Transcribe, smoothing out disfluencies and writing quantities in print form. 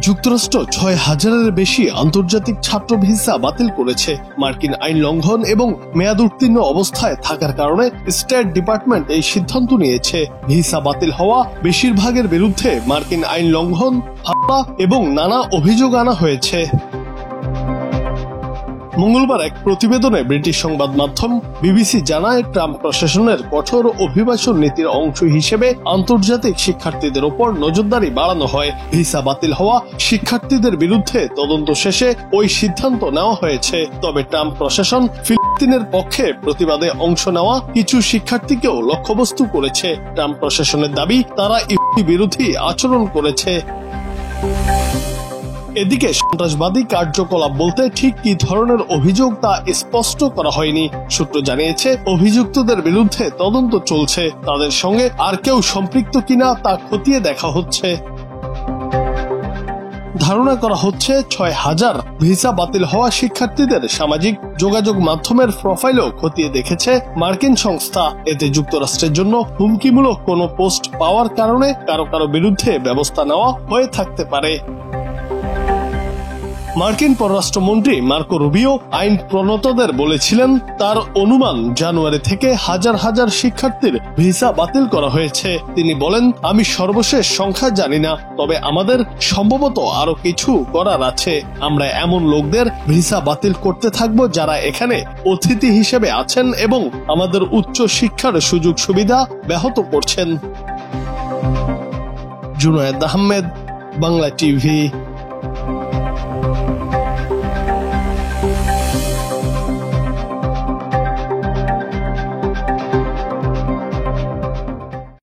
যুক্তরাষ্ট্র ৬,০০০-এর বেশি আন্তর্জাতিক ছাত্র ভিসা বাতিল করেছে। মার্কিন আইন লঙ্ঘন এবং মেয়াদ উত্তীর্ণ অবস্থায় থাকার কারণে স্টেট ডিপার্টমেন্ট এই সিদ্ধান্ত নিয়েছে। ভিসা বাতিল হওয়া বেশিরভাগের বিরুদ্ধে মার্কিন আইন লঙ্ঘন, হামলা এবং নানা অভিযোগ আনা হয়েছে। মঙ্গলবার এক প্রতিবেদনে ব্রিটিশ সংবাদ মাধ্যম বিবিসি জানায়, ট্রাম্প প্রশাসনের কঠোর অভিবাসন নীতির অংশ হিসেবে আন্তর্জাতিক শিক্ষার্থীদের উপর নজরদারি বাড়ানো হয়। ভিসা বাতিল হওয়া শিক্ষার্থীদের বিরুদ্ধে তদন্ত শেষে ওই সিদ্ধান্ত নেওয়া হয়েছে। তবে ট্রাম্প প্রশাসন ফিলিস্তিনের পক্ষে প্রতিবাদে অংশ নেওয়া কিছু শিক্ষার্থীকেও লক্ষ্যবস্তু করেছে। ট্রাম্প প্রশাসনের দাবি, তারা ইহুদি বিরোধী আচরণ করেছে। এদিকে সন্ত্রাসবাদী কার্যকলাপ বলতে ঠিক কি ধরনের অভিযোগ তা স্পষ্ট করা হয়নি। সূত্র জানিয়েছে, অভিযুক্তদের বিরুদ্ধে তদন্ত চলছে। তাদের সঙ্গে আর কেউ সম্পৃক্ত কিনা তা খতিয়ে দেখা হচ্ছে। ধারণা করা হচ্ছে ৬,০০০ ভিসা বাতিল হওয়া শিক্ষার্থীদের সামাজিক যোগাযোগ মাধ্যমের প্রোফাইলও খতিয়ে দেখেছে মার্কিন সংস্থা। এতে যুক্তরাষ্ট্রের জন্য হুমকিমূলক কোনো পোস্ট পাওয়ার কারণে কারো কারো বিরুদ্ধে ব্যবস্থা নেওয়া হয়ে থাকতে পারে। মার্কিন পররাষ্ট্রমন্ত্রী মার্কো রুবিও আইন প্রণেতাদের বলেছিলেন, তার অনুমান জানুয়ারি থেকে হাজার হাজার শিক্ষার্থীর ভিসা বাতিল করা হয়েছে। তিনি বলেন, আমি সর্বশেষ সংখ্যা জানি না, তবে আমাদের সম্ভবত আরো কিছু করার আছে। আমরা এমন লোকদের ভিসা বাতিল করতে থাকব যারা এখানে অতিথি হিসেবে আছেন এবং আমাদের উচ্চ শিক্ষার সুযোগ সুবিধা ব্যাহত করছেন। জুনায়েদ আহমেদ, বাংলা টিভি।